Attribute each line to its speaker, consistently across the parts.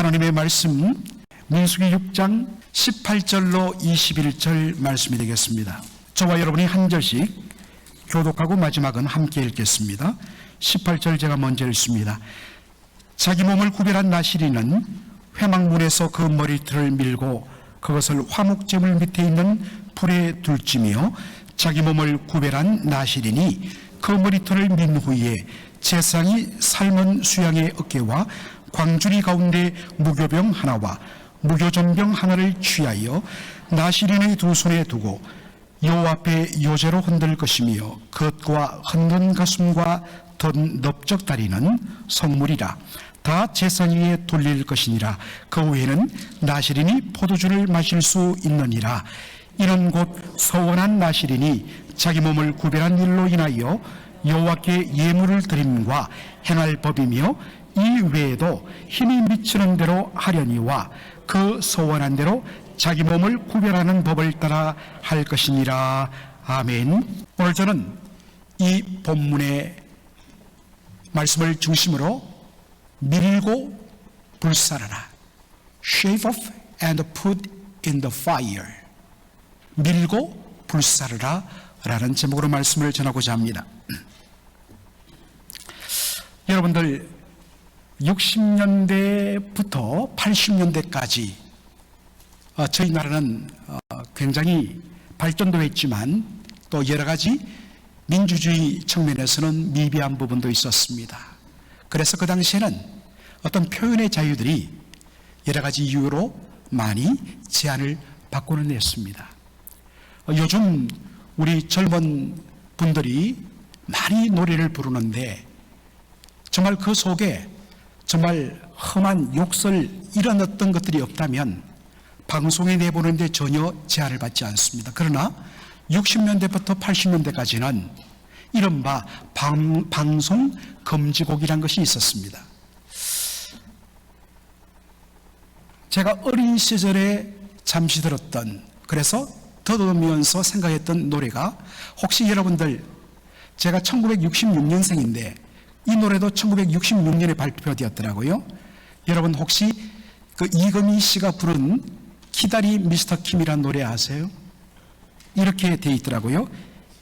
Speaker 1: 하나님의 말씀 민수기 6장 18절로 21절 말씀이 되겠습니다. 저와 여러분이 한 절씩 교독하고 마지막은 함께 읽겠습니다. 18절 제가 먼저 읽습니다. 자기 몸을 구별한 나시리는 회막문에서 그 머리털을 밀고 그것을 화목제물 밑에 있는 불에 둘지며 자기 몸을 구별한 나시리니 그 머리털을 민 후에 제사장이 삶은 수양의 어깨와 광주리 가운데 무교병 하나와 무교전병 하나를 취하여 나시린의 두 손에 두고 여호와 앞에 요제로 흔들 것이며 그것과 흔든 가슴과 든 넓적 다리는 성물이라 다 제사장 위에 돌릴 것이니라. 그 후에는 나시린이 포도주를 마실 수 있느니라. 이는 곧 서원한 나시린이 자기 몸을 구별한 일로 인하여 여호와께 예물을 드림과 행할 법이며 이 외에도 힘이 미치는 대로 하려니와 그 서원한 대로 자기 몸을 구별하는 법을 따라 할 것이니라. 아멘. 오늘 저는 이 본문의 말씀을 중심으로 밀고 불사르라, shave off and put in the fire, 밀고 불사르라 라는 제목으로 말씀을 전하고자 합니다. 여러분들 60년대부터 80년대까지 저희 나라는 굉장히 발전도 했지만 또 여러 가지 민주주의 측면에서는 미비한 부분도 있었습니다. 그래서 그 당시에는 어떤 표현의 자유들이 여러 가지 이유로 많이 제한을 받고는 했습니다. 요즘 우리 젊은 분들이 많이 노래를 부르는데 정말 그 속에 정말 험한 욕설 이런 어떤 것들이 없다면 방송에 내보내는데 전혀 제한을 받지 않습니다. 그러나 60년대부터 80년대까지는 이른바 방송 금지곡이라는 것이 있었습니다. 제가 어린 시절에 잠시 들었던, 그래서 더듬으면서 생각했던 노래가, 혹시 여러분들, 제가 1966년생인데 이 노래도 1966년에 발표되었더라고요. 여러분 혹시 그 이금희 씨가 부른 기다리 미스터 킴이라는 노래 아세요? 이렇게 돼 있더라고요.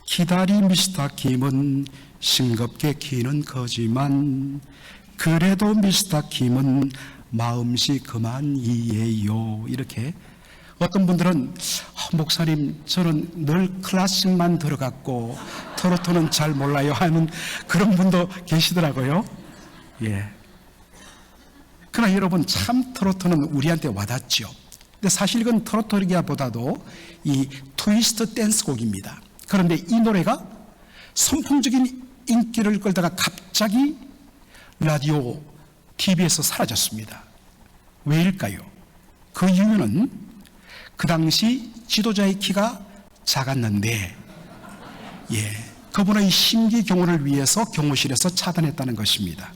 Speaker 1: 기다리 미스터 킴은 싱겁게 키는 거지만 그래도 미스터 킴은 마음씨 그만이에요. 이렇게. 어떤 분들은 목사님 저는 늘 클래식만 들어갔고 트로트는 잘 몰라요 하는 그런 분도 계시더라고요. 예. 그러나 여러분 참 트로트는 우리한테 와닿죠. 근데 사실 이건 트로트기보다도 이 트위스트 댄스 곡입니다. 그런데 이 노래가 선풍적인 인기를 끌다가 갑자기 라디오, TV에서 사라졌습니다. 왜일까요? 그 이유는 그 당시 지도자의 키가 작았는데, 그분의 심기 경호를 위해서 경호실에서 차단했다는 것입니다.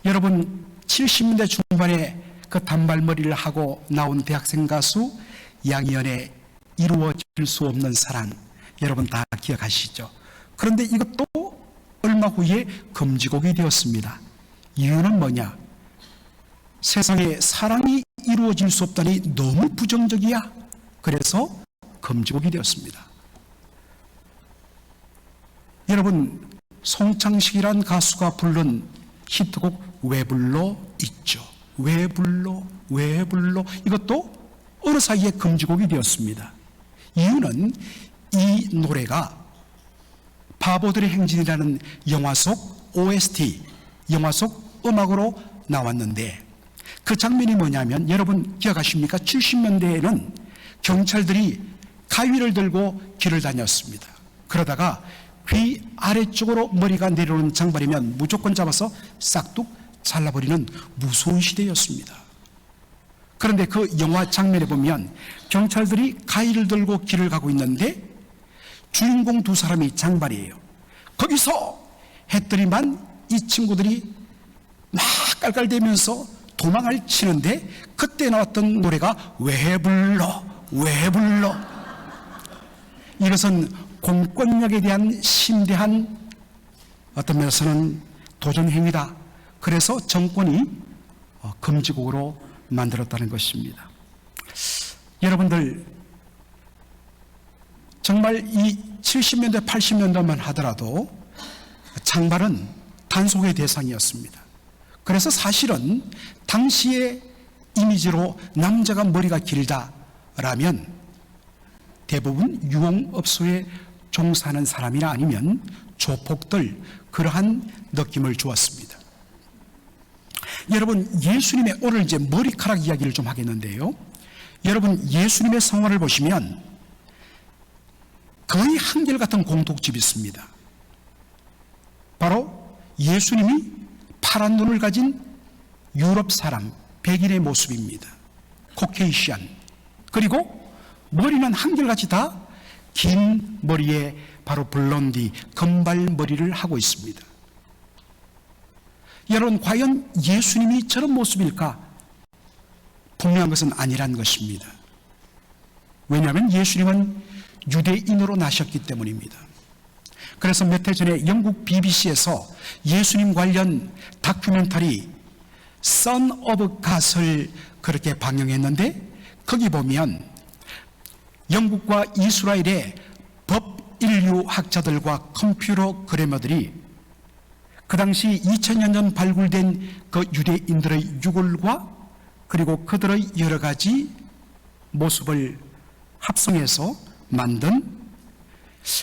Speaker 1: 여러분 70년대 중반에 그 단발머리를 하고 나온 대학생 가수 양희연의 이루어질 수 없는 사랑, 여러분 다 기억하시죠? 그런데 이것도 얼마 후에 금지곡이 되었습니다. 이유는 뭐냐? 세상에 사랑이 이루어질 수 없다니 너무 부정적이야. 그래서 금지곡이 되었습니다. 여러분 송창식이란 가수가 부른 히트곡 왜 불러 있죠. 왜 불러 왜 불러, 이것도 어느 사이에 금지곡이 되었습니다. 이유는 이 노래가 바보들의 행진이라는 영화 속 OST, 영화 속 음악으로 나왔는데 그 장면이 뭐냐면, 여러분 기억하십니까? 70년대에는 경찰들이 가위를 들고 길을 다녔습니다. 그러다가 귀 아래쪽으로 머리가 내려오는 장발이면 무조건 잡아서 싹둑 잘라버리는 무서운 시대였습니다. 그런데 그 영화 장면에 보면 경찰들이 가위를 들고 길을 가고 있는데 주인공 두 사람이 장발이에요. 거기서 했더니만 이 친구들이 막 깔깔대면서 도망을 치는데 그때 나왔던 노래가 왜 불러 왜 불러. 이것은 공권력에 대한 심대한 어떤 면에서는 도전행위다. 그래서 정권이 금지곡으로 만들었다는 것입니다. 여러분들, 정말 이 70년대 80년대만 하더라도 장발은 단속의 대상이었습니다. 그래서 사실은 당시의 이미지로 남자가 머리가 길다라면 대부분 유흥업소에 종사하는 사람이나 아니면 조폭들, 그러한 느낌을 주었습니다. 여러분, 예수님의, 오늘 이제 머리카락 이야기를 좀 하겠는데요, 여러분, 예수님의 생활을 보시면 거의 한결같은 공통점이 있습니다. 바로 예수님이 파란 눈을 가진 유럽 사람, 백인의 모습입니다. 코케이시안. 그리고 머리는 한결같이 다 긴 머리에 바로 블론디, 금발머리를 하고 있습니다. 여러분, 과연 예수님이 저런 모습일까? 분명한 것은 아니란 것입니다. 왜냐하면 예수님은 유대인으로 나셨기 때문입니다. 그래서 몇 해 전에 영국 BBC에서 예수님 관련 다큐멘터리 Son of God을 그렇게 방영했는데, 거기 보면 영국과 이스라엘의 법 인류 학자들과 컴퓨터 그래머들이 그 당시 2000년 전 발굴된 그 유대인들의 유골과 그리고 그들의 여러 가지 모습을 합성해서 만든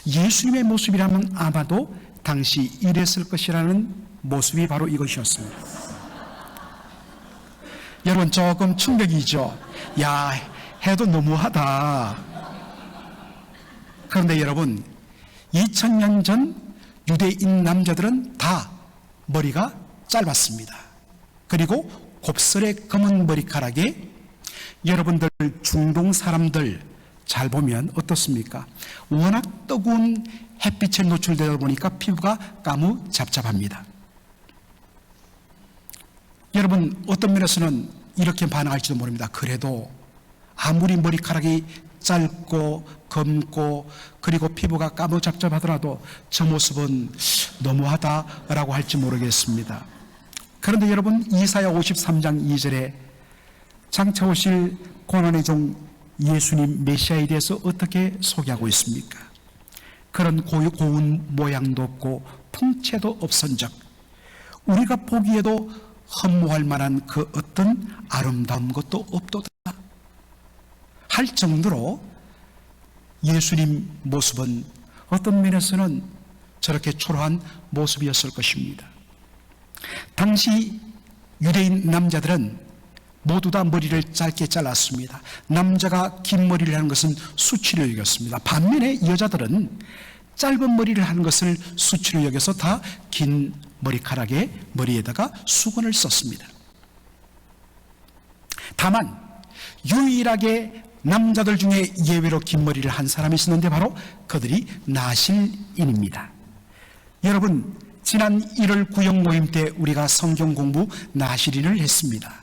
Speaker 1: 예수님의 모습이라면 아마도 당시 이랬을 것이라는 모습이 바로 이것이었습니다. 여러분, 조금 충격이죠. 야, 해도 너무하다. 그런데 여러분, 2000년 전 유대인 남자들은 다 머리가 짧았습니다. 그리고 곱슬의 검은 머리카락에, 여러분들 중동 사람들 잘 보면 어떻습니까? 워낙 뜨거운 햇빛에 노출되다 보니까 피부가 까무잡잡합니다. 여러분, 어떤 면에서는 이렇게 반응할지도 모릅니다. 그래도 아무리 머리카락이 짧고 검고 그리고 피부가 까무잡잡하더라도 저 모습은 너무하다라고 할지 모르겠습니다. 그런데 여러분, 이사야 53장 2절에 장차 오실 고난의 종 예수님 메시아에 대해서 어떻게 소개하고 있습니까? 그런 고운 모양도 없고 풍채도 없은즉 우리가 보기에도 흠모할 만한 그 어떤 아름다운 것도 없도다 할 정도로 예수님 모습은 어떤 면에서는 저렇게 초라한 모습이었을 것입니다. 당시 유대인 남자들은 모두 다 머리를 짧게 잘랐습니다. 남자가 긴 머리를 하는 것은 수치로 여겼습니다. 반면에 여자들은 짧은 머리를 하는 것을 수치로 여겨서 다 긴 머리카락에 머리에다가 수건을 썼습니다. 다만 유일하게 남자들 중에 예외로 긴 머리를 한 사람이 있었는데 바로 그들이 나실인입니다. 여러분, 지난 1월 구역 모임 때 우리가 성경 공부 나실인을 했습니다.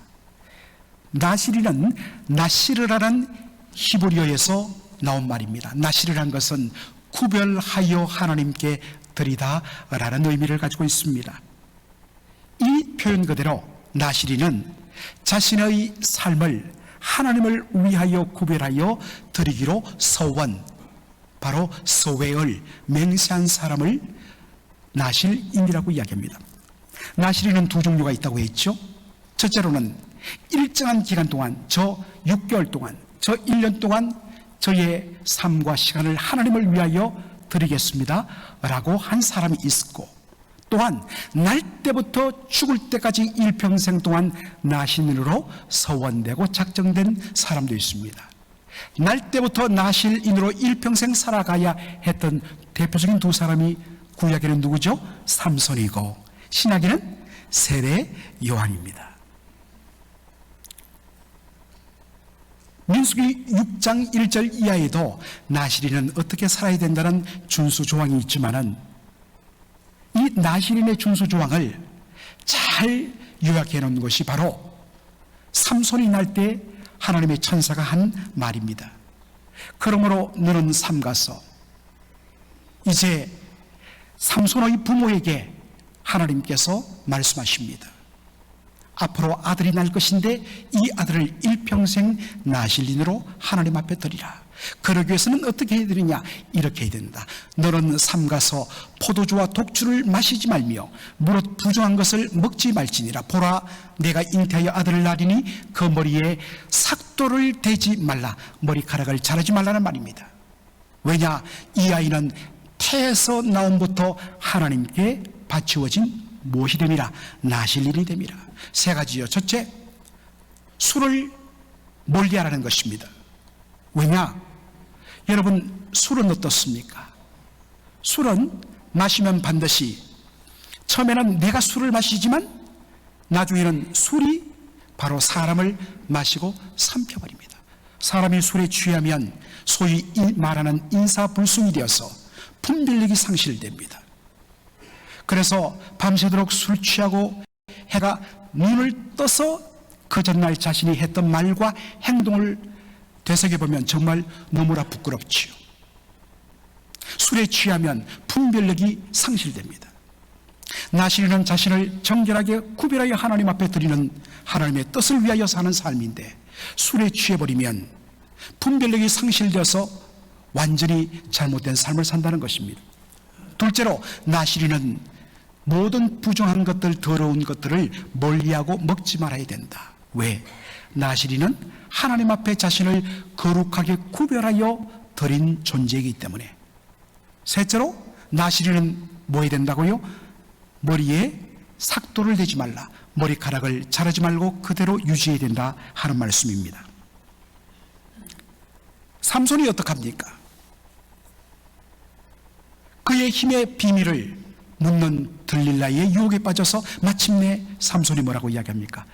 Speaker 1: 나실인은 나시르라는 히브리어에서 나온 말입니다. 나시르라는 것은 구별하여 하나님께 드리다라는 의미를 가지고 있습니다. 이 표현 그대로 나시린은 자신의 삶을 하나님을 위하여 구별하여 드리기로 서원, 바로 서외을 맹세한 사람을 나실인이라고 이야기합니다. 나실인은 두 종류가 있다고 했죠. 첫째로는 일정한 기간 동안, 저 6개월 동안, 저 1년 동안 저의 삶과 시간을 하나님을 위하여 드리겠습니다 라고 한 사람이 있고, 또한 날 때부터 죽을 때까지 일평생 동안 나신인으로 서원되고 작정된 사람도 있습니다. 날 때부터 나실인으로 일평생 살아가야 했던 대표적인 두 사람이 구약에는 누구죠? 삼손이고 신약에는 세례 요한입니다. 민수기 6장 1절 이하에도 나실인은 어떻게 살아야 된다는 준수 조항이 있지만은 이 나실인의 준수 조항을 잘 요약해 놓은 것이 바로 삼손이 날 때 하나님의 천사가 한 말입니다. 그러므로 너는 삼가서, 이제 삼손의 부모에게 하나님께서 말씀하십니다. 앞으로 아들이 날 것인데 이 아들을 일평생 나실인으로 하나님 앞에 드리라. 그러기 위해서는 어떻게 해야 되느냐? 이렇게 해야 된다. 너는 삼가서 포도주와 독주를 마시지 말며 무릇 부정한 것을 먹지 말지니라. 보라, 내가 잉태하여 아들을 낳으리니 그 머리에 삭도를 대지 말라. 머리카락을 자르지 말라는 말입니다. 왜냐? 이 아이는 태에서 나옴부터 하나님께 바치워진 무엇이 됨이라? 나실인이 됨이라. 세 가지요. 첫째, 술을 멀리하라는 것입니다. 왜냐? 여러분, 술은 어떻습니까? 술은 마시면 반드시 처음에는 내가 술을 마시지만 나중에는 술이 바로 사람을 마시고 삼켜버립니다. 사람이 술에 취하면 소위 말하는 인사불순이 되어서 분별력이 상실됩니다. 그래서 밤새도록 술 취하고 해가 눈을 떠서 그 전날 자신이 했던 말과 행동을 되새겨보면 정말 너무나 부끄럽지요. 술에 취하면 분별력이 상실됩니다. 나실인은 자신을 정결하게 구별하여 하나님 앞에 드리는 하나님의 뜻을 위하여 사는 삶인데 술에 취해버리면 분별력이 상실되어서 완전히 잘못된 삶을 산다는 것입니다. 둘째로, 나실인은 모든 부정한 것들, 더러운 것들을 멀리하고 먹지 말아야 된다. 왜? 나실인은 하나님 앞에 자신을 거룩하게 구별하여 드린 존재이기 때문에. 셋째로, 나실인은 뭐 해야 된다고요? 머리에 삭도를 대지 말라. 머리카락을 자르지 말고 그대로 유지해야 된다 하는 말씀입니다. 삼손이 어떡합니까? 그의 힘의 비밀을 묻는 들릴라의 유혹에 빠져서 마침내 삼손이 뭐라고 이야기합니까?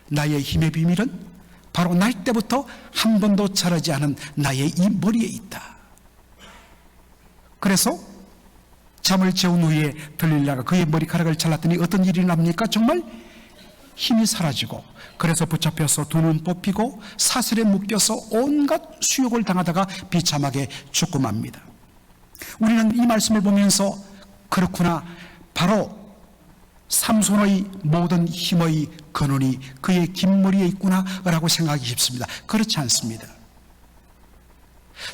Speaker 1: 나의 힘의 비밀은 바로 날 때부터 한 번도 자라지 않은 나의 이 머리에 있다. 그래서 잠을 재운 후에 들릴라가 그의 머리카락을 잘랐더니 어떤 일이 납니까? 정말 힘이 사라지고, 그래서 붙잡혀서 두 눈 뽑히고 사슬에 묶여서 온갖 수욕을 당하다가 비참하게 죽고 맙니다. 우리는 이 말씀을 보면서 그렇구나, 바로 삼손의 모든 힘의 근원이 그의 긴 머리에 있구나 라고 생각하기 쉽습니다. 그렇지 않습니다.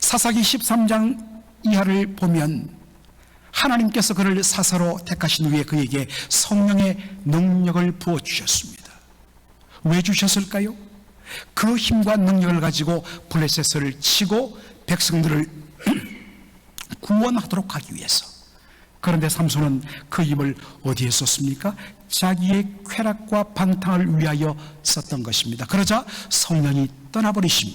Speaker 1: 사사기 13장 이하를 보면 하나님께서 그를 사사로 택하신 후에 그에게 성령의 능력을 부어주셨습니다. 왜 주셨을까요? 그 힘과 능력을 가지고 블레셋을 치고 백성들을 구원하도록 하기 위해서. 그런데 삼손은 그 힘을 어디에 썼습니까? 자기의 쾌락과 방탕을 위하여 썼던 것입니다. 그러자 성령이 떠나버리심,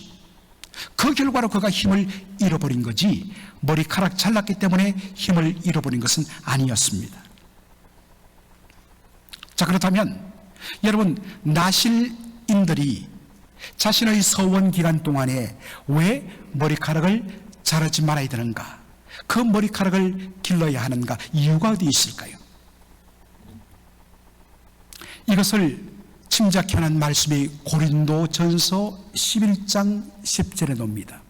Speaker 1: 그 결과로 그가 힘을 잃어버린 거지 머리카락 잘랐기 때문에 힘을 잃어버린 것은 아니었습니다. 자, 그렇다면 여러분, 나실인들이 자신의 서원 기간 동안에 왜 머리카락을 자르지 말아야 되는가? 그 머리카락을 길러야 하는가? 이유가 어디 있을까요? 이것을 짐작해낸 말씀이 고린도전서 11장 10절에 나옵니다.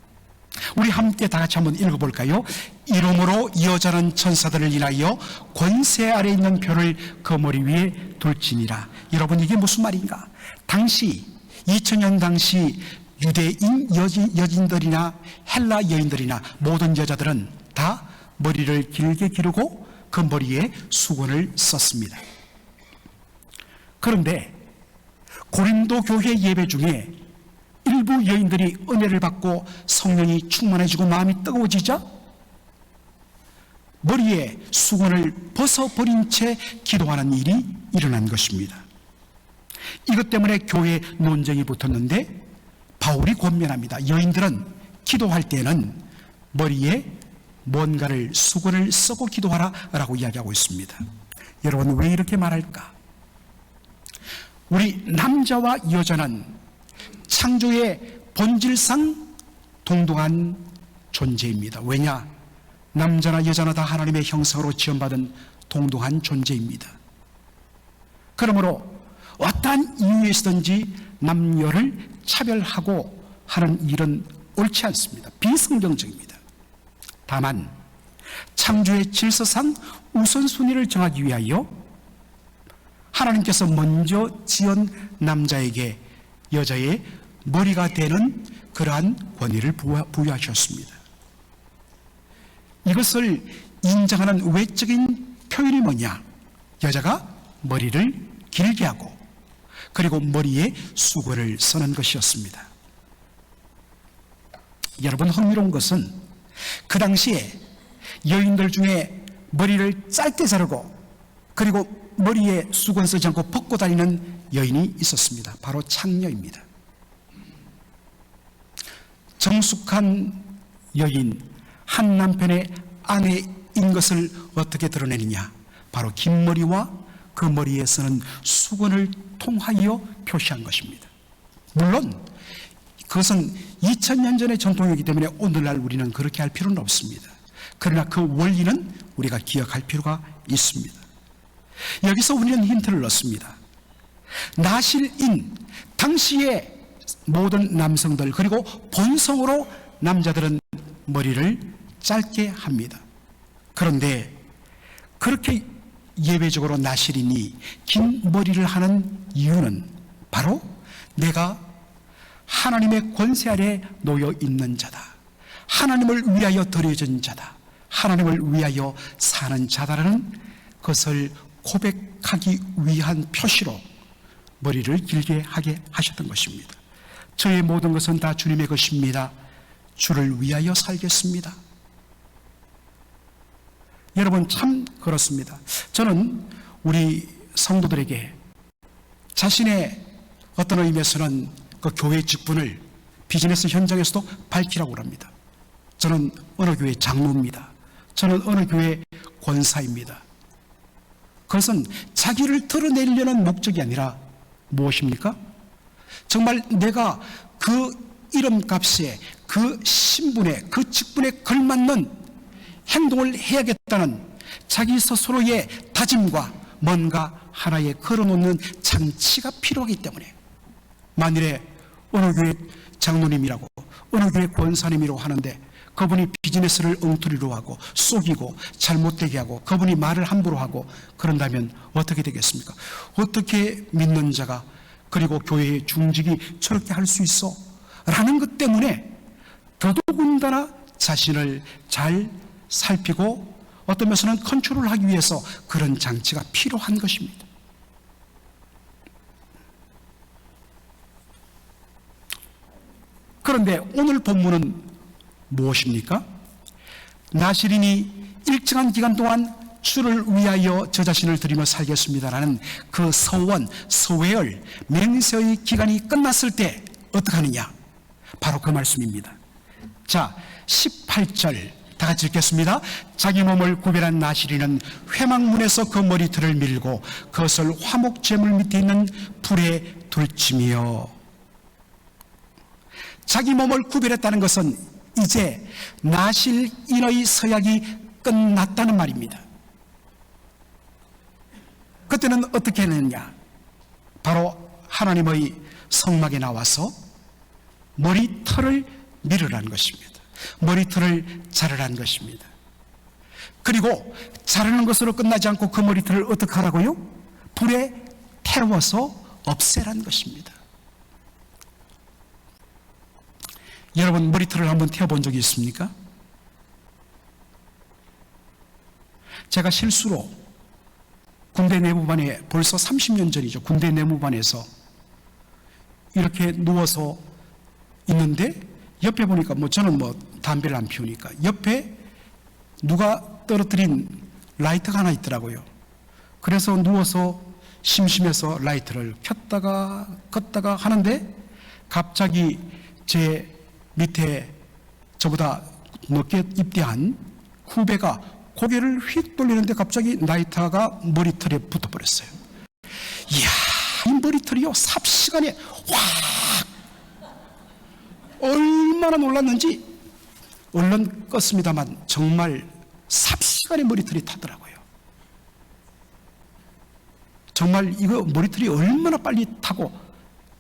Speaker 1: 우리 함께 다 같이 한번 읽어볼까요? 이러므로 여자는 천사들을 인하여 권세 아래 있는 표를 그 머리 위에 둘지니라. 여러분, 이게 무슨 말인가? 당시 2000년 당시 유대인 여인들이나 헬라 여인들이나 모든 여자들은 다 머리를 길게 기르고 그 머리에 수건을 썼습니다. 그런데 고린도 교회 예배 중에 일부 여인들이 은혜를 받고 성령이 충만해지고 마음이 뜨거워지자 머리에 수건을 벗어버린 채 기도하는 일이 일어난 것입니다. 이것 때문에 교회에 논쟁이 붙었는데 바울이 권면합니다. 여인들은 기도할 때는 머리에 뭔가를 수건을 쓰고 기도하라 라고 이야기하고 있습니다. 여러분, 왜 이렇게 말할까? 우리 남자와 여자는 창조의 본질상 동등한 존재입니다. 왜냐? 남자나 여자나 다 하나님의 형상으로 지음받은 동등한 존재입니다. 그러므로 어떠한 이유에서든지 남녀를 차별하고 하는 일은 옳지 않습니다. 비성경적입니다. 다만 창조의 질서상 우선순위를 정하기 위하여 하나님께서 먼저 지은 남자에게 여자의 머리가 되는 그러한 권위를 부여하셨습니다. 이것을 인정하는 외적인 표현이 뭐냐? 여자가 머리를 길게 하고 그리고 머리에 수건을 쓰는 것이었습니다. 여러분, 흥미로운 것은 그 당시에 여인들 중에 머리를 짧게 자르고 그리고 머리에 수건 쓰지 않고 벗고 다니는 여인이 있었습니다. 바로 창녀입니다. 정숙한 여인, 한 남편의 아내인 것을 어떻게 드러내느냐? 바로 긴 머리와 그 머리에 쓰는 수건을 통하여 표시한 것입니다. 물론 그것은 2000년 전의 전통이기 때문에 오늘날 우리는 그렇게 할 필요는 없습니다. 그러나 그 원리는 우리가 기억할 필요가 있습니다. 여기서 우리는 힌트를 얻습니다. 나실인 당시의 모든 남성들 그리고 본성으로 남자들은 머리를 짧게 합니다. 그런데 그렇게 예외적으로 나실인이 긴 머리를 하는 이유는 바로 내가 하나님의 권세 아래 놓여 있는 자다, 하나님을 위하여 드려진 자다, 하나님을 위하여 사는 자다라는 것을 고백하기 위한 표시로 머리를 길게 하게 하셨던 것입니다. 저의 모든 것은 다 주님의 것입니다. 주를 위하여 살겠습니다. 여러분, 참 그렇습니다. 저는 우리 성도들에게 자신의 어떤 의미에서는 그 교회 직분을 비즈니스 현장에서도 밝히라고 합니다. 저는 어느 교회 장로입니다. 저는 어느 교회 권사입니다. 그것은 자기를 드러내려는 목적이 아니라 무엇입니까? 정말 내가 그 이름값에 그 신분에 그 직분에 걸맞는 행동을 해야겠다는 자기 스스로의 다짐과 뭔가 하나에 걸어놓는 장치가 필요하기 때문에, 만일에 어느 교회 장로님이라고 어느 교회 권사님이라고 하는데 그분이 비즈니스를 엉터리로 하고 속이고 잘못되게 하고 그분이 말을 함부로 하고 그런다면 어떻게 되겠습니까? 어떻게 믿는 자가 그리고 교회의 중직이 저렇게 할 수 있어? 라는 것 때문에 더더군다나 자신을 잘 살피고 어떤 면에서는 컨트롤을 하기 위해서 그런 장치가 필요한 것입니다. 그런데 오늘 본문은 무엇입니까? 나실인이 일정한 기간 동안 주를 위하여 저 자신을 드리며 살겠습니다라는 그 서원, 서회열, 맹세의 기간이 끝났을 때 어떻게 하느냐? 바로 그 말씀입니다. 자, 18절 다 같이 읽겠습니다. 자기 몸을 구별한 나실인은 회막문에서 그 머리털을 밀고 그것을 화목제물 밑에 있는 불에 둘치며. 자기 몸을 구별했다는 것은 이제 나실인의 서약이 끝났다는 말입니다. 그때는 어떻게 했느냐? 바로 하나님의 성막에 나와서 머리털을 밀으라는 것입니다. 머리털을 자르라는 것입니다. 그리고 자르는 것으로 끝나지 않고 그 머리털을 어떻게 하라고요? 불에 태워서 없애라는 것입니다. 여러분, 머리털을 한번 태워본 적이 있습니까? 제가 실수로 군대 내무반에, 벌써 30년 전이죠, 군대 내무반에서 이렇게 누워서 있는데 옆에 보니까 저는 담배를 안 피우니까 옆에 누가 떨어뜨린 라이터가 하나 있더라고요. 그래서 누워서 심심해서 라이터를 켰다가 껐다가 하는데 갑자기 제 밑에 저보다 늦게 입대한 후배가 고개를 휙 돌리는데 갑자기 라이터가 머리털에 붙어버렸어요. 이야, 이 머리털이요, 삽시간에 확! 얼마나 놀랐는지 얼른 껐습니다만 정말 삽시간에 머리털이 타더라고요. 정말 이거 머리털이 얼마나 빨리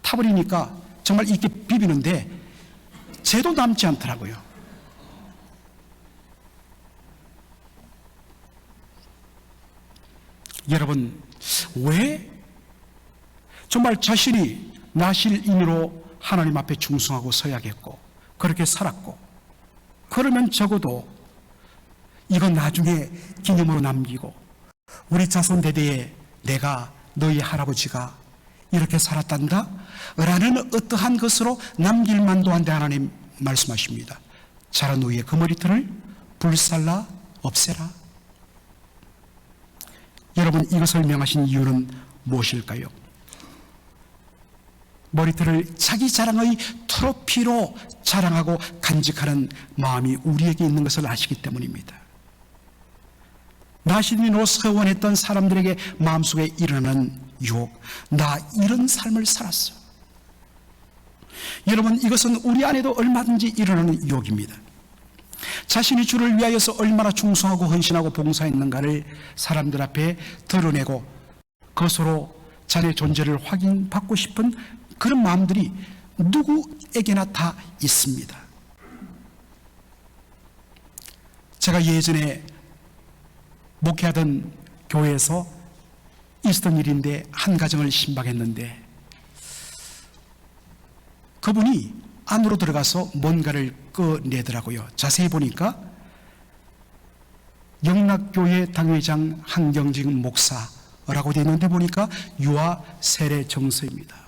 Speaker 1: 타버리니까 정말 이렇게 비비는데 죄도 남지 않더라고요. 여러분, 왜 정말 자신이 나실인으로 하나님 앞에 충성하고 서야겠고 그렇게 살았고, 그러면 적어도 이건 나중에 기념으로 남기고 우리 자손 대대에 내가 너희 할아버지가 이렇게 살았단다 라는 어떠한 것으로 남길 만도 한데 하나님 말씀하십니다. 자란 후에 그 머리털을 불살라 없애라. 여러분, 이것을 명하신 이유는 무엇일까요? 머리털을 자기 자랑의 트로피로 자랑하고 간직하는 마음이 우리에게 있는 것을 아시기 때문입니다. 나신인으로 서원했던 사람들에게 마음속에 일어나는 유혹, 나 이런 삶을 살았어. 여러분, 이것은 우리 안에도 얼마든지 일어나는 유혹입니다. 자신이 주를 위하여서 얼마나 충성하고 헌신하고 봉사했는가를 사람들 앞에 드러내고 그것으로 자기 존재를 확인받고 싶은 그런 마음들이 누구에게나 다 있습니다. 제가 예전에 목회하던 교회에서 있었던 일인데, 한 가정을 신방했는데 그분이 안으로 들어가서 뭔가를 꺼내더라고요. 자세히 보니까 영락교회 당회장 한경직 목사라고 되어 있는데 보니까 유아 세례 정서입니다.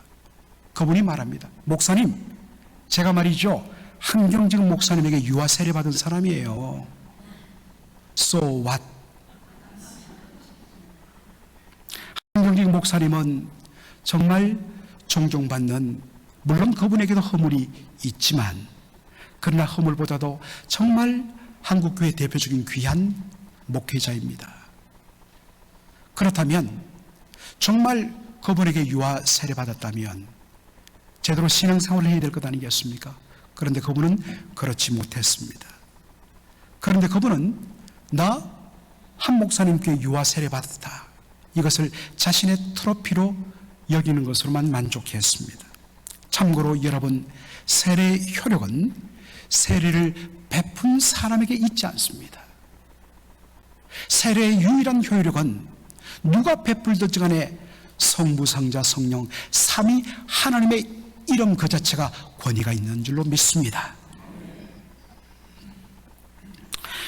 Speaker 1: 그분이 말합니다. 목사님, 제가 말이죠, 한경직 목사님에게 유아 세례 받은 사람이에요. So what? 한경직 목사님은 정말 존경받는, 물론 그분에게도 허물이 있지만 그러나 허물보다도 정말 한국교회 대표적인 귀한 목회자입니다. 그렇다면 정말 그분에게 유아 세례 받았다면 제대로 신앙생활을 해야 될 것 아니겠습니까? 그런데 그분은 그렇지 못했습니다. 그런데 그분은 나 한 목사님께 유아 세례 받았다, 이것을 자신의 트로피로 여기는 것으로만 만족했습니다. 참고로 여러분, 세례의 효력은 세례를 베푼 사람에게 있지 않습니다. 세례의 유일한 효력은 누가 베풀든지 간에 성부, 성자, 성령 삼위 하나님의 이름 그 자체가 권위가 있는 줄로 믿습니다.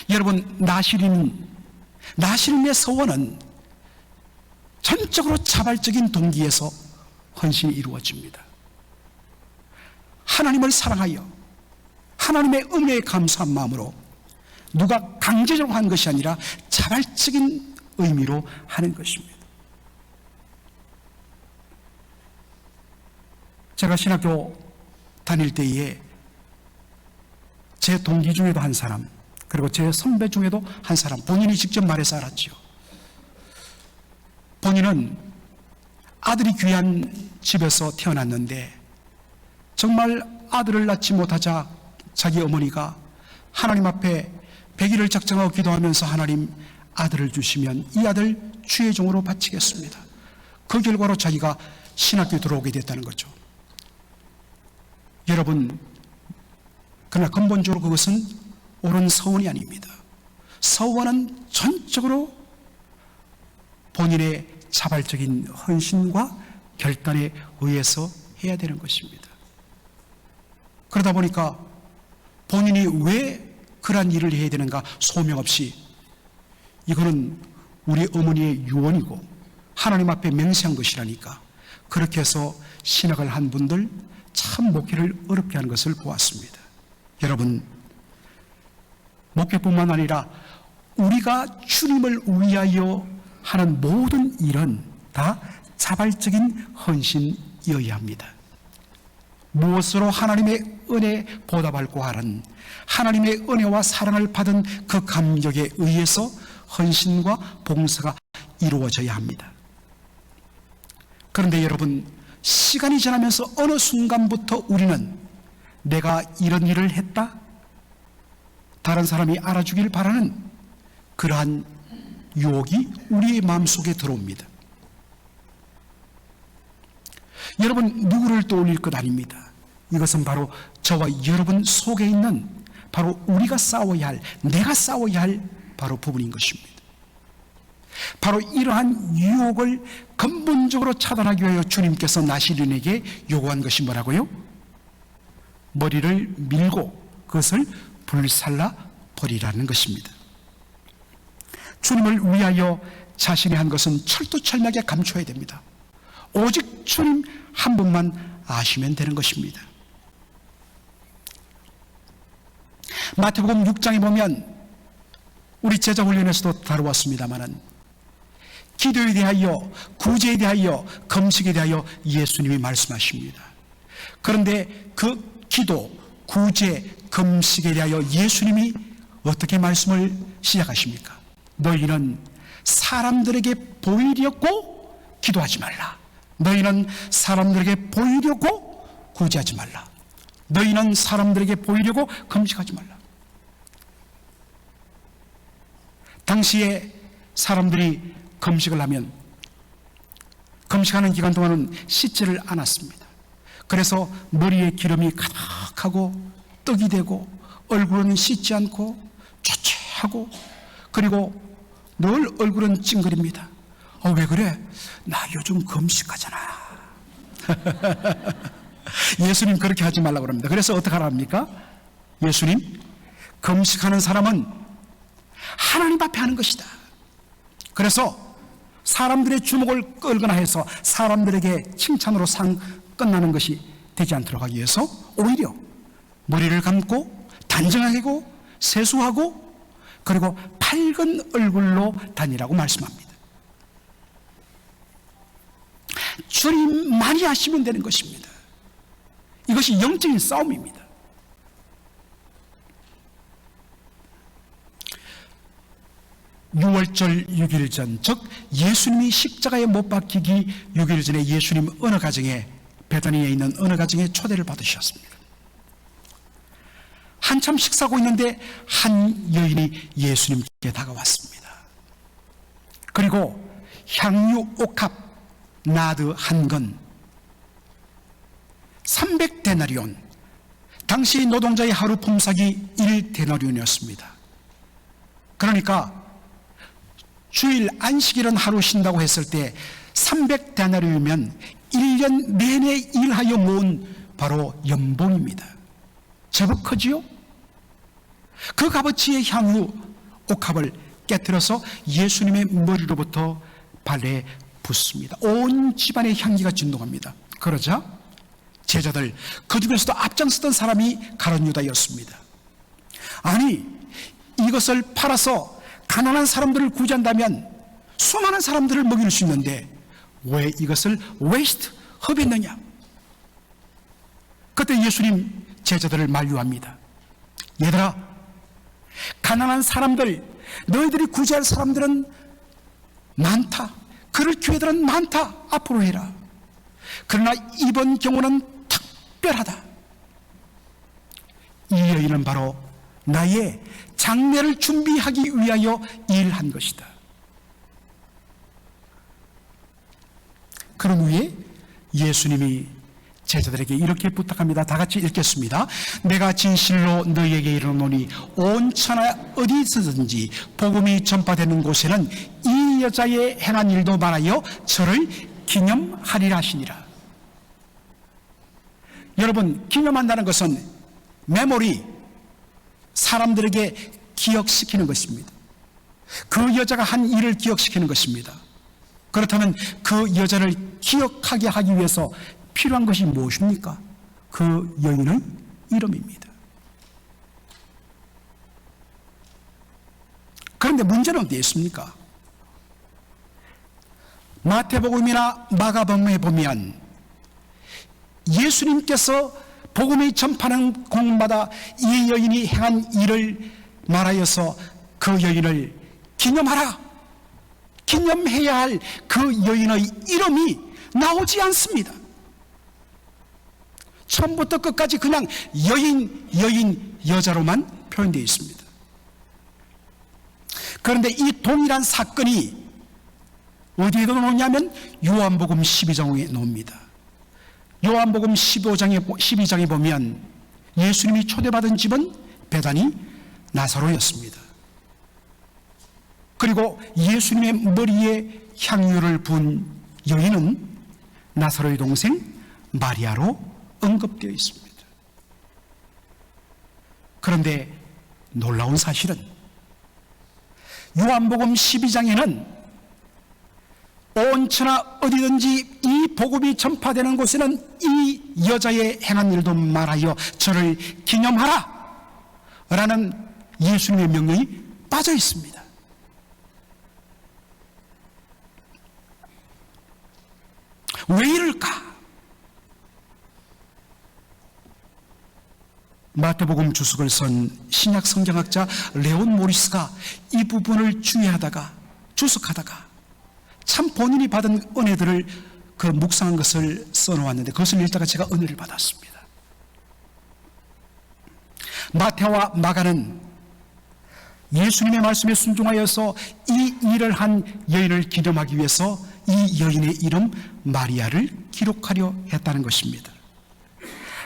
Speaker 1: 여러분, 나실인의 서원은 전적으로 자발적인 동기에서 헌신이 이루어집니다. 하나님을 사랑하여 하나님의 은혜에 감사한 마음으로 누가 강제적으로 한 것이 아니라 자발적인 의미로 하는 것입니다. 제가 신학교 다닐 때에 제 동기 중에도 한 사람, 그리고 제 선배 중에도 한 사람, 본인이 직접 말해서 알았죠. 본인은 아들이 귀한 집에서 태어났는데 정말 아들을 낳지 못하자 자기 어머니가 하나님 앞에 100일을 작정하고 기도하면서 하나님, 아들을 주시면 이 아들 주의 종으로 바치겠습니다. 그 결과로 자기가 신학교에 들어오게 됐다는 거죠. 여러분, 그러나 근본적으로 그것은 옳은 서원이 아닙니다. 서원은 전적으로 본인의 자발적인 헌신과 결단에 의해서 해야 되는 것입니다. 그러다 보니까 본인이 왜 그러한 일을 해야 되는가 소명 없이, 이거는 우리 어머니의 유언이고 하나님 앞에 맹세한 것이라니까, 그렇게 해서 신학을 한 분들 참 목회를 어렵게 하는 것을 보았습니다. 여러분, 목회뿐만 아니라 우리가 주님을 위하여 하는 모든 일은 다 자발적인 헌신이어야 합니다. 무엇으로 하나님의 은혜 보답할고 하는 하나님의 은혜와 사랑을 받은 그 감격에 의해서 헌신과 봉사가 이루어져야 합니다. 그런데 여러분, 시간이 지나면서 어느 순간부터 우리는 내가 이런 일을 했다, 다른 사람이 알아주길 바라는 그러한 유혹이 우리의 마음속에 들어옵니다. 여러분, 누구를 떠올릴 것 아닙니다. 이것은 바로 저와 여러분 속에 있는 바로 우리가 싸워야 할, 내가 싸워야 할 바로 부분인 것입니다. 바로 바로 이러한 유혹을 근본적으로 차단하기 위하여 주님께서 나시린에게 요구한 것이 뭐라고요? 머리를 밀고 그것을 불살라 버리라는 것입니다. 주님을 위하여 자신이 한 것은 철두철미하게 감춰야 됩니다. 오직 주님 한 분만 아시면 되는 것입니다. 마태복음 6장에 보면 우리 제자 훈련에서도 다루었습니다마는 기도에 대하여, 구제에 대하여, 금식에 대하여 예수님이 말씀하십니다. 그런데 그 기도, 구제, 금식에 대하여 예수님이 어떻게 말씀을 시작하십니까? 너희는 사람들에게 보이려고 기도하지 말라. 너희는 사람들에게 보이려고 구제하지 말라. 너희는 사람들에게 보이려고 금식하지 말라. 당시에 사람들이 금식을 하면 금식하는 기간 동안은 씻지를 않았습니다. 그래서 머리에 기름이 가득하고 떡이 되고 얼굴은 씻지 않고 초췌하고 그리고 늘 얼굴은 찡그립니다. 왜 그래? 나 요즘 금식하잖아. 예수님 그렇게 하지 말라고 합니다. 그래서 어떻게 하랍니까? 예수님, 금식하는 사람은 하나님 앞에 하는 것이다. 그래서 사람들의 주목을 끌거나 해서 사람들에게 칭찬으로 끝나는 것이 되지 않도록 하기 위해서 오히려 머리를 감고 단정하고 세수하고 그리고 밝은 얼굴로 다니라고 말씀합니다. 주님만이 하시면 되는 것입니다. 이것이 영적인 싸움입니다. 유월절 6일 전, 즉 예수님이 십자가에 못 박히기 6일 전에 예수님 어느 가정에, 베다니에 있는 어느 가정에 초대를 받으셨습니다. 한참 식사하고 있는데 한 여인이 예수님께 다가왔습니다. 그리고 향유 옥합 나드 한 건 300데나리온, 당시 노동자의 하루 품삯이 1데나리온이었습니다. 그러니까 주일 안식일은 하루 쉰다고 했을 때 300데나리온이면 1년 내내 일하여 모은 바로 연봉입니다. 제법 크지요? 그 값어치의 향유 옥합을 깨뜨려서 예수님의 머리로부터 발에 붓습니다. 온 집안의 향기가 진동합니다. 그러자 제자들, 그 중에서도 앞장서던 사람이 가룟 유다였습니다. 아니, 이것을 팔아서 가난한 사람들을 구제한다면 수많은 사람들을 먹일 수 있는데 왜 이것을 웨이스트, 흡입했느냐? 그때 예수님 제자들을 만류합니다. 얘들아, 가난한 사람들, 너희들이 구제할 사람들은 많다. 그럴 기회들은 많다. 앞으로 해라. 그러나 이번 경우는 특별하다. 이 여인은 바로 나의 장례를 준비하기 위하여 일한 것이다. 그런 후에 예수님이 제자들에게 이렇게 부탁합니다. 다 같이 읽겠습니다. 내가 진실로 너희에게 이르노니 온 천하 어디 있어든지 복음이 전파되는 곳에는 이 여자의 행한 일도 말하여 저를 기념하리라 하시니라. 여러분, 기념한다는 것은 메모리, 사람들에게 기억시키는 것입니다. 그 여자가 한 일을 기억시키는 것입니다. 그렇다면 그 여자를 기억하게 하기 위해서 필요한 것이 무엇입니까? 그 여인의 이름입니다. 그런데 문제는 어디에 있습니까? 마태복음이나 마가복음에 보면 예수님께서 복음의 전파하는 곳마다 이 여인이 행한 일을 말하여서 그 여인을 기념하라, 기념해야 할 그 여인의 이름이 나오지 않습니다. 처음부터 끝까지 그냥 여인, 여자로만 표현되어 있습니다. 그런데 이 동일한 사건이 어디에도 나오냐면 요한복음 12장에 나옵니다. 요한복음 12장에 보면 예수님이 초대받은 집은 베다니 나사로였습니다. 그리고 예수님의 머리에 향유를 부은 여인은 나사로의 동생 마리아로 언급되어 있습니다. 그런데 놀라운 사실은 요한복음 12장에는 온 천하 어디든지 이 복음이 전파되는 곳에는 이 여자의 행한 일도 말하여 저를 기념하라 라는 예수님의 명령이 빠져 있습니다. 왜 이럴까? 마태복음 주석을 쓴 신약 성경학자 레온 모리스가 이 부분을 중요하다가 주석하다가 참 본인이 받은 은혜들을 그 묵상한 것을 써놓았는데 그것을 읽다가 제가 은혜를 받았습니다. 마태와 마가는 예수님의 말씀에 순종하여서 이 일을 한 여인을 기념하기 위해서 이 여인의 이름 마리아를 기록하려 했다는 것입니다.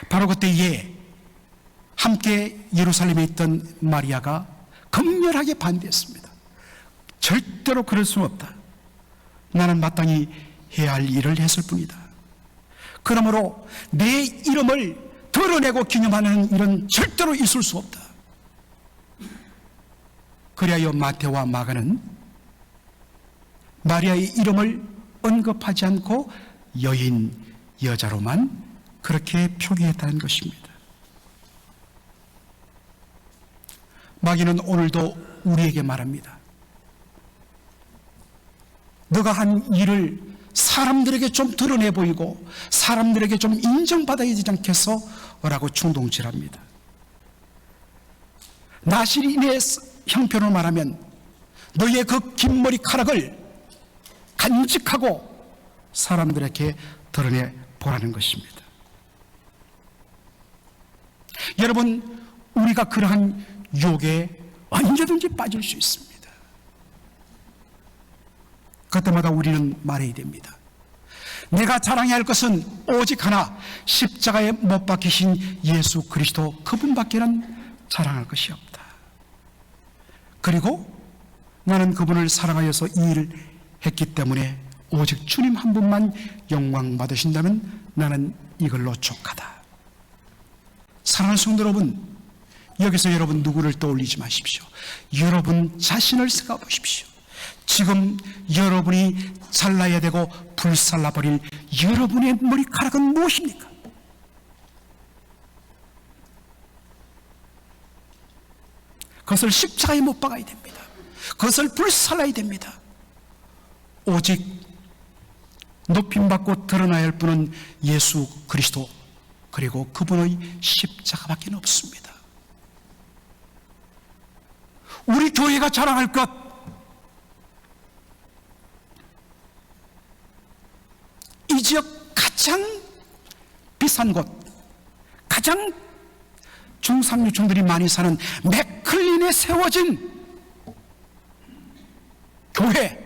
Speaker 1: 바로 그때에 함께 예루살렘에 있던 마리아가 극렬하게 반대했습니다. 절대로 그럴 수는 없다. 나는 마땅히 해야 할 일을 했을 뿐이다. 그러므로 내 이름을 드러내고 기념하는 일은 절대로 있을 수 없다. 그리하여 마태와 마가는 마리아의 이름을 언급하지 않고 여인, 여자로만 그렇게 표기했다는 것입니다. 마귀는 오늘도 우리에게 말합니다. 너가 한 일을 사람들에게 좀 드러내 보이고 사람들에게 좀 인정받아야 되지 않겠어? 라고 충동질합니다. 나실인의 형편을 말하면 너의 그 긴 머리카락을 간직하고 사람들에게 드러내 보라는 것입니다. 여러분, 우리가 그러한 유혹에 언제든지 빠질 수 있습니다. 그때마다 우리는 말해야 됩니다. 내가 자랑해야 할 것은 오직 하나, 십자가에 못 박히신 예수 그리스도 그분밖에는 자랑할 것이 없다. 그리고 나는 그분을 사랑하여서 이 일을 했기 때문에 오직 주님 한 분만 영광 받으신다면 나는 이걸로 족하다. 사랑하는 성도 여러분, 여기서 여러분 누구를 떠올리지 마십시오. 여러분 자신을 생각해 보십시오. 지금 여러분이 잘라야 되고 불살라버릴 여러분의 머리카락은 무엇입니까? 그것을 십자가에 못 박아야 됩니다. 그것을 불살라야 됩니다. 오직 높임받고 드러나야 할 분은 예수 그리스도, 그리고 그분의 십자가밖에 없습니다. 우리 교회가 자랑할 것, 이 지역 가장 비싼 곳, 가장 중상류층들이 많이 사는 맥클린에 세워진 교회,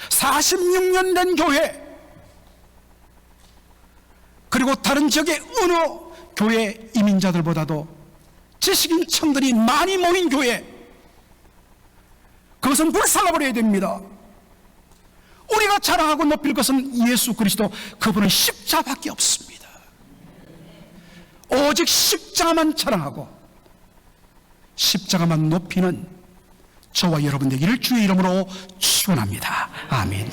Speaker 1: 46년 된 교회, 그리고 다른 지역의 어느 교회 이민자들보다도 지식인층들이 많이 모인 교회, 그것은 불살라버려야 됩니다. 우리가 자랑하고 높일 것은 예수 그리스도, 그분의 십자가밖에 없습니다. 오직 십자가만 자랑하고 십자가만 높이는 저와 여러분 되기를 주의 이름으로 축원합니다. 아멘.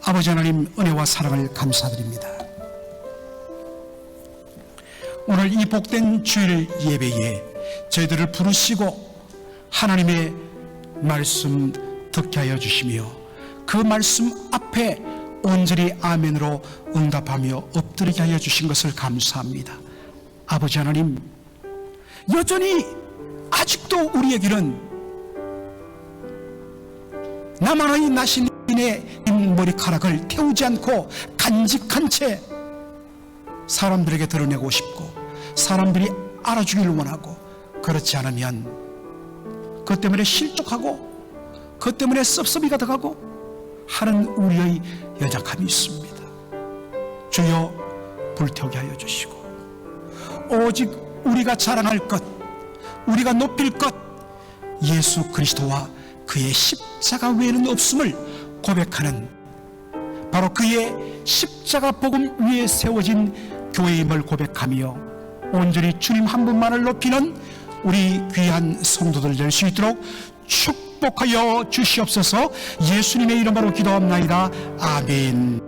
Speaker 1: 아버지 하나님, 은혜와 사랑을 감사드립니다. 오늘 이 복된 주일 예배에 저희들을 부르시고 하나님의 말씀 듣게 하여 주시며 그 말씀 앞에 온전히 아멘으로 응답하며 엎드리게 하여 주신 것을 감사합니다. 아버지 하나님, 여전히 아직도 우리에게는 나만의 나신인의 머리카락을 태우지 않고 간직한 채 사람들에게 드러내고 싶고 사람들이 알아주기를 원하고, 그렇지 않으면 그것 때문에 실족하고 그것 때문에 섭섭이가 돼가고 하는 우리의 연약함이 있습니다. 주여, 불태우게 하여 주시고 오직 우리가 자랑할 것, 우리가 높일 것, 예수 그리스도와 그 그의 십자가 외에는 없음을 고백하는, 바로 그의 십자가 복음 위에 세워진 교회임을 고백하며 온전히 주님 한 분만을 높이는 우리 귀한 성도들 될 수 있도록 축복하여 주시옵소서. 예수님의 이름으로 기도합나이다. 아멘.